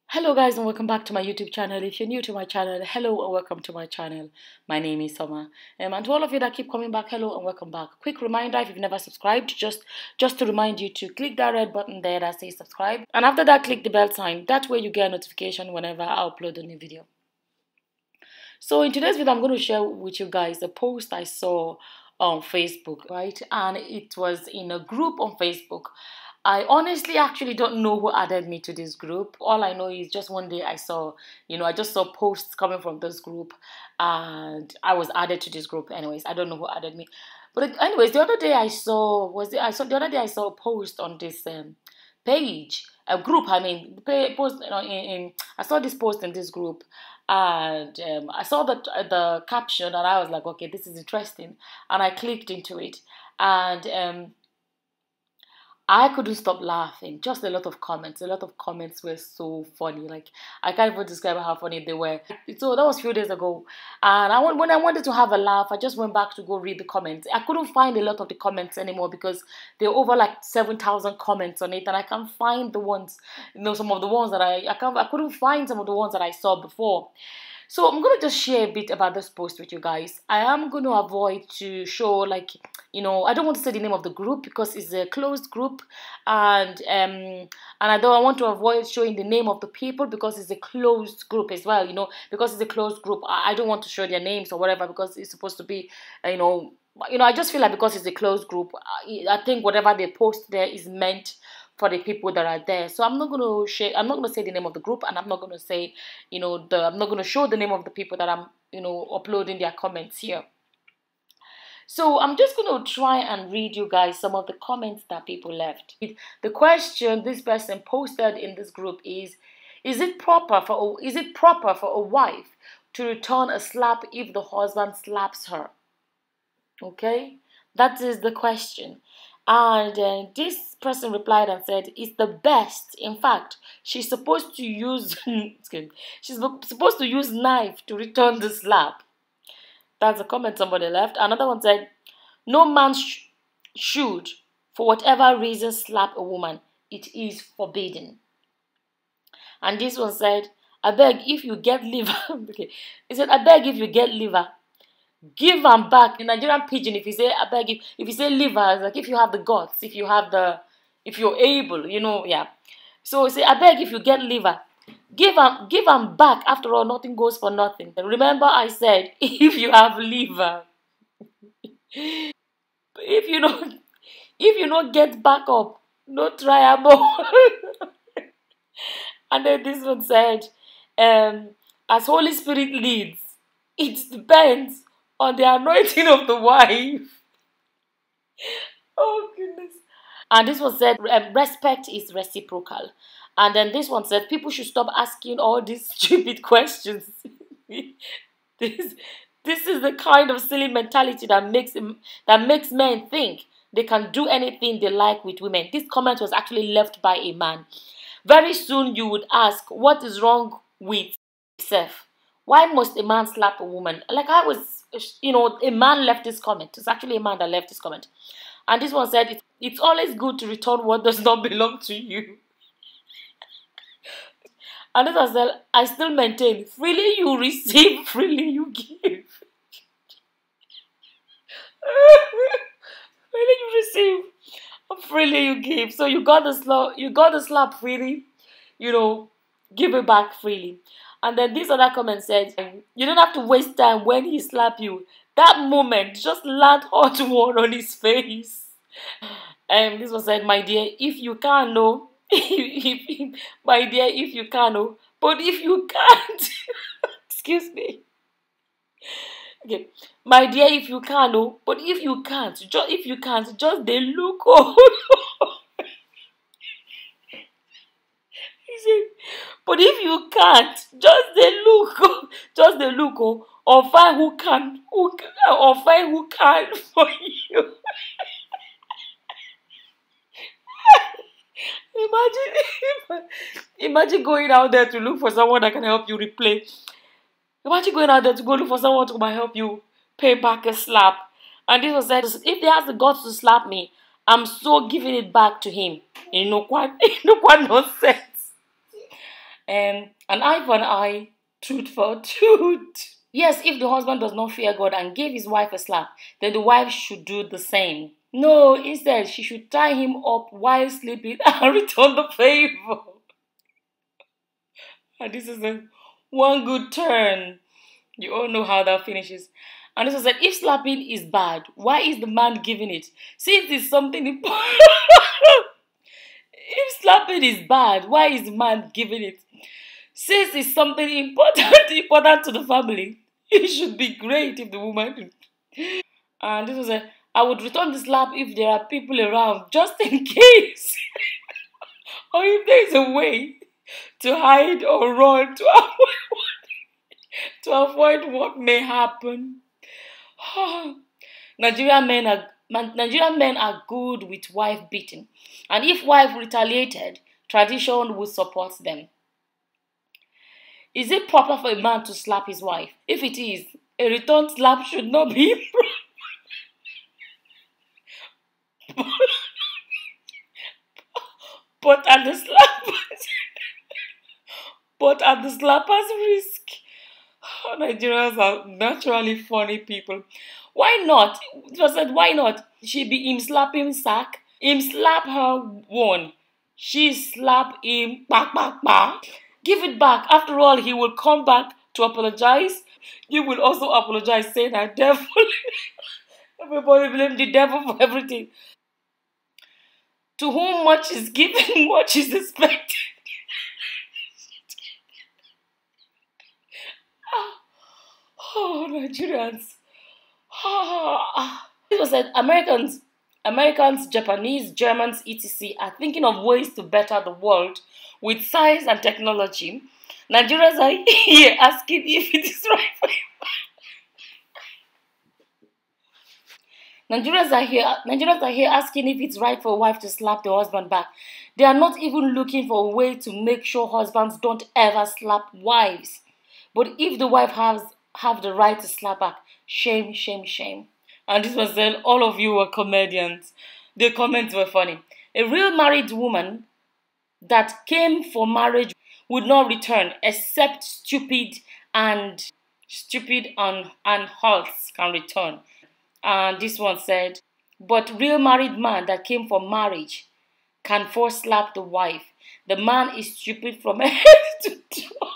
Hello guys and welcome back to my YouTube channel. If you're new to my channel, hello and welcome to my channel. My name is Summer. And to all of you that keep coming back, hello and welcome back. Quick reminder, if you've never subscribed, just to remind you to click that red button there that says subscribe. And after that, click the bell sign. That way you get a notification whenever I upload a new video. So in today's video, I'm going to share with you guys a post I saw on Facebook, right? And it was in a group on Facebook. I honestly actually don't know who added me to this group. All I know is just one day I saw, I just saw posts coming from this group and I was added to this group. Anyways, I don't know who added me. But anyways, the other day I saw a post on this page, a group. I mean, post. I saw this post in this group, and I saw the caption, and I was like, okay, this is interesting, and I clicked into it, and I couldn't stop laughing. Just a lot of comments. A lot of comments were so funny. Like, I can't even describe how funny they were. So that was a few days ago. And when I wanted to have a laugh, I just went back to go read the comments. I couldn't find a lot of the comments anymore because there were over like 7,000 comments on it. And I can't find the ones, some of the ones that I couldn't find some of the ones that I saw before. So I'm going to just share a bit about this post with you guys. I am going to avoid to show I don't want to say the name of the group because it's a closed group, and I want to avoid showing the name of the people because it's a closed group as well, because it's a closed group. I don't want to show their names or whatever because it's supposed to be, I just feel like because it's a closed group, I think whatever they post there is meant for the people that are there. So I'm not going to share, I'm not going to say the name of the group, and I'm not going to say, I'm not going to show the name of the people that I'm, uploading their comments here. So I'm just going to try and read you guys some of the comments that people left. The question this person posted in this group is it proper for a wife to return a slap if the husband slaps her? Okay, that is the question. And this person replied and said, it's the best. In fact, she's supposed to use she's supposed to use knife to return the slap. That's a comment somebody left. Another one said, no man should, for whatever reason, slap a woman. It is forbidden. And this one said, I beg if you get liver. Okay. He said, I beg if you get liver, give them back. In Nigerian pidgin, if you say I beg, if you say liver, it's like if you have the guts, if you're able, yeah. So say I beg if you get liver, give them back. After all, nothing goes for nothing. Remember, I said if you have liver, if you don't get back up, no try more. And then this one said, as Holy Spirit leads, it depends on the anointing of the wife. Oh, goodness. And this one said, respect is reciprocal. And then this one said, people should stop asking all these stupid questions. This is the kind of silly mentality that makes men think they can do anything they like with women. This comment was actually left by a man. Very soon you would ask, what is wrong with yourself? Why must a man slap a woman? Like I was, a man left this comment. It's actually a man that left this comment. And this one said, it's always good to return what does not belong to you. And this one said, I still maintain, freely you receive, freely you give. Freely you receive, freely you give. So you got the slap freely, give it back freely. And then this other comment said, you don't have to waste time when he slap you. That moment, just land hot one on his face. And this was said, my dear, if you can, no. My dear, if you can, no. But if you can't, excuse me. Okay, my dear, if you can, no. But if you can't, just they look. Oh. He said, but if you can't, just the look, oh, or find who can for you. Imagine going out there to look for someone that can help you replay. Imagine going out there to go look for someone to help you pay back a slap. And this was said, if he has the guts to slap me, I'm so giving it back to him. Quite nonsense. An eye for an eye, tooth for tooth. Yes, if the husband does not fear God and gave his wife a slap, then the wife should do the same. No, instead, she should tie him up while sleeping and return the favor. And this is a one good turn. You all know how that finishes. And this was said, if slapping is bad, why is the man giving it? Since it's something important. If slapping is bad, why is the man giving it? Since it's something important to the family, it should be great if the woman. And this was a, I would return the slap if there are people around, just in case. Or if there is a way to hide or run to avoid what may happen. Nigerian men are good with wife beating, and if wife retaliated, tradition would support them. Is it proper for a man to slap his wife? If it is, a return slap should not be. but at the slappers, but at the slapper's risk. Nigerians are naturally funny people. Why not? It was said, why not? She be him slap him sack. Him slap her one. She slap him back, back, back. Give it back. After all, he will come back to apologize. You will also apologize, say that devil. Everybody blame the devil for everything. To whom much is given, much is expected. Oh, Nigerians. It was that Americans, Japanese, Germans, etc. are thinking of ways to better the world with science and technology. Nigerians are here asking if it is right for Nigerians are here asking if it's right for a wife to slap the husband back. They are not even looking for a way to make sure husbands don't ever slap wives. But if the wife have the right to slap back, shame, shame, shame. And this was then all of you were comedians. The comments were funny. A real married woman that came for marriage would not return except stupid and halts can return. And this one said, but real married man that came for marriage can force slap the wife. The man is stupid from head to toe.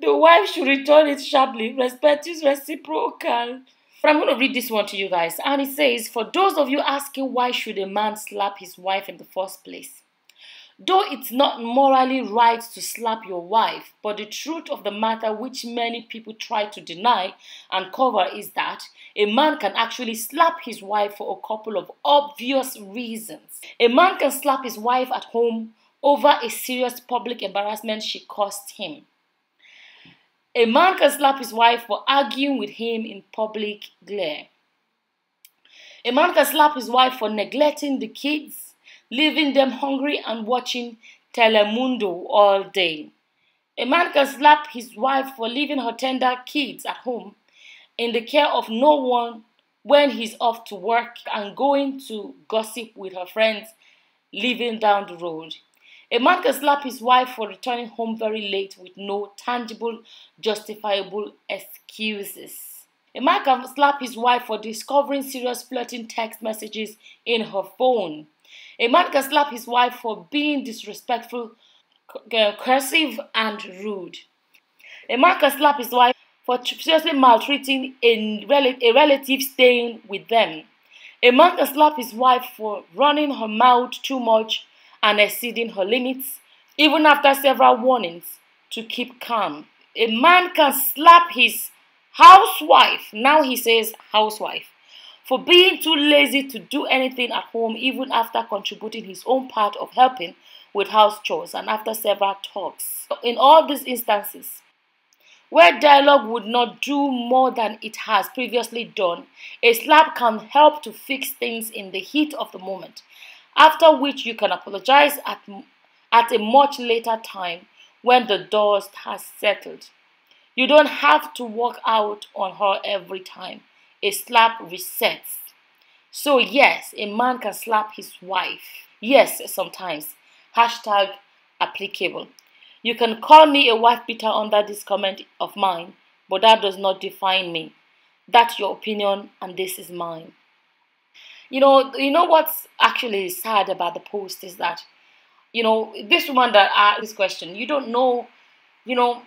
The wife should return it sharply. Respect is reciprocal. But I'm going to read this one to you guys. And it says, for those of you asking why should a man slap his wife in the first place? Though it's not morally right to slap your wife, but the truth of the matter which many people try to deny and cover is that a man can actually slap his wife for a couple of obvious reasons. A man can slap his wife at home over a serious public embarrassment she caused him. A man can slap his wife for arguing with him in public glare. A man can slap his wife for neglecting the kids, leaving them hungry and watching Telemundo all day. A man can slap his wife for leaving her tender kids at home in the care of no one when he's off to work and going to gossip with her friends living down the road. A man can slap his wife for returning home very late with no tangible, justifiable excuses. A man can slap his wife for discovering serious flirting text messages in her phone. A man can slap his wife for being disrespectful, cursive, and rude. A man can slap his wife for seriously maltreating a relative staying with them. A man can slap his wife for running her mouth too much and exceeding her limits, even after several warnings to keep calm. A man can slap his housewife, now he says housewife, for being too lazy to do anything at home even after contributing his own part of helping with house chores and after several talks. In all these instances, where dialogue would not do more than it has previously done, a slap can help to fix things in the heat of the moment, after which you can apologize at a much later time when the dust has settled. You don't have to walk out on her every time. A slap resets. So yes, a man can slap his wife. Yes, sometimes. Hashtag applicable. You can call me a wife beater under this comment of mine, but that does not define me. That's your opinion, and this is mine. You know what's actually sad about the post is that, this woman that asked this question, you don't know, you know,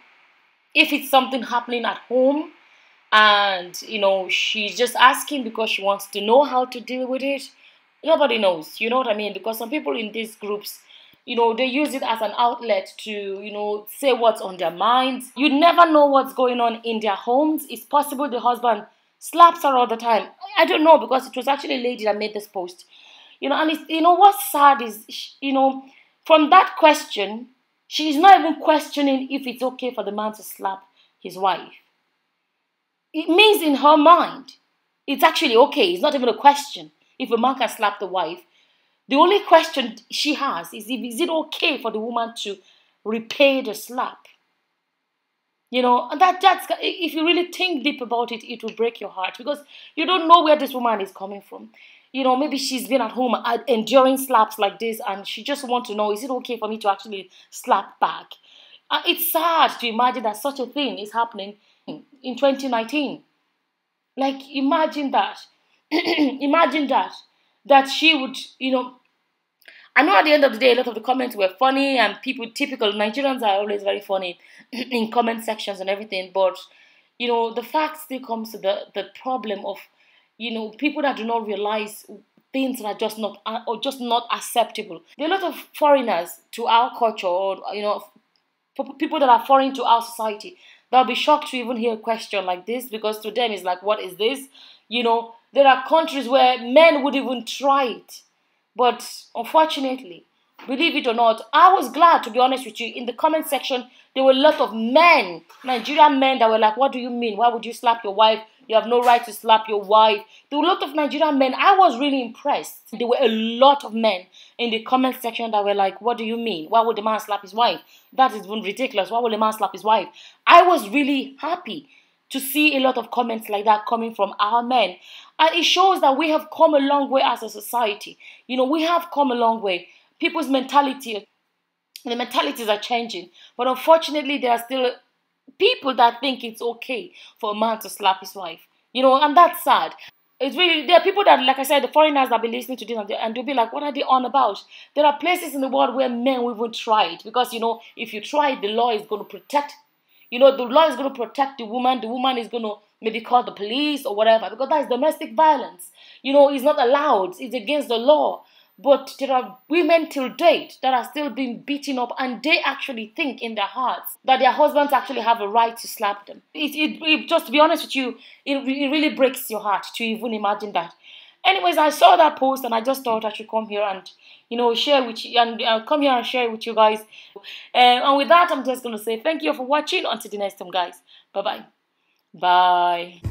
if it's something happening at home, and she's just asking because she wants to know how to deal with it. Nobody knows, you know what I mean? Because some people in these groups, they use it as an outlet to say what's on their minds. You never know what's going on in their homes. It's possible the husband slaps her all the time. I don't know, because it was actually a lady that made this post. And it's, what's sad is from that question, she's not even questioning if it's okay for the man to slap his wife. It means in her mind, it's actually okay. It's not even a question if a man can slap the wife. The only question she has is it okay for the woman to repay the slap? And that's, if you really think deep about it, it will break your heart, because you don't know where this woman is coming from. Maybe she's been at home enduring slaps like this, and she just wants to know, is it okay for me to actually slap back? It's sad to imagine that such a thing is happening in 2019. Like, imagine that. Imagine that she would, I know at the end of the day, a lot of the comments were funny, and typical Nigerians are always very funny in comment sections and everything. But, the fact still comes to the problem of, people that do not realize things that are just not acceptable. There are a lot of foreigners to our culture, or, people that are foreign to our society. They'll be shocked to even hear a question like this, because to them it's like, what is this? There are countries where men would even try it. But unfortunately, believe it or not, I was glad, to be honest with you. In the comment section, there were a lot of men, Nigerian men, that were like, what do you mean? Why would you slap your wife? You have no right to slap your wife. There were a lot of Nigerian men. I was really impressed. There were a lot of men in the comment section that were like, what do you mean? Why would the man slap his wife? That is even ridiculous. Why would a man slap his wife? I was really happy to see a lot of comments like that coming from our men. And it shows that we have come a long way as a society. We have come a long way. People's the mentalities are changing. But unfortunately, there are still people that think it's okay for a man to slap his wife. And that's sad. There are people that, like I said, the foreigners that be listening to this, and they'll be like, what are they on about? There are places in the world where men will even try it, because, if you try it, the law is going to protect. The law is going to protect the woman. The woman is going to maybe call the police or whatever, because that is domestic violence. It's not allowed. It's against the law. But there are women till date that are still being beaten up, and they actually think in their hearts that their husbands actually have a right to slap them. Just to be honest with you, it really breaks your heart to even imagine that. Anyways, I saw that post, and I just thought I should come here and share with you, and come here and share with you guys. And with that, I'm just gonna say thank you for watching. Until the next time, guys. Bye bye. Bye.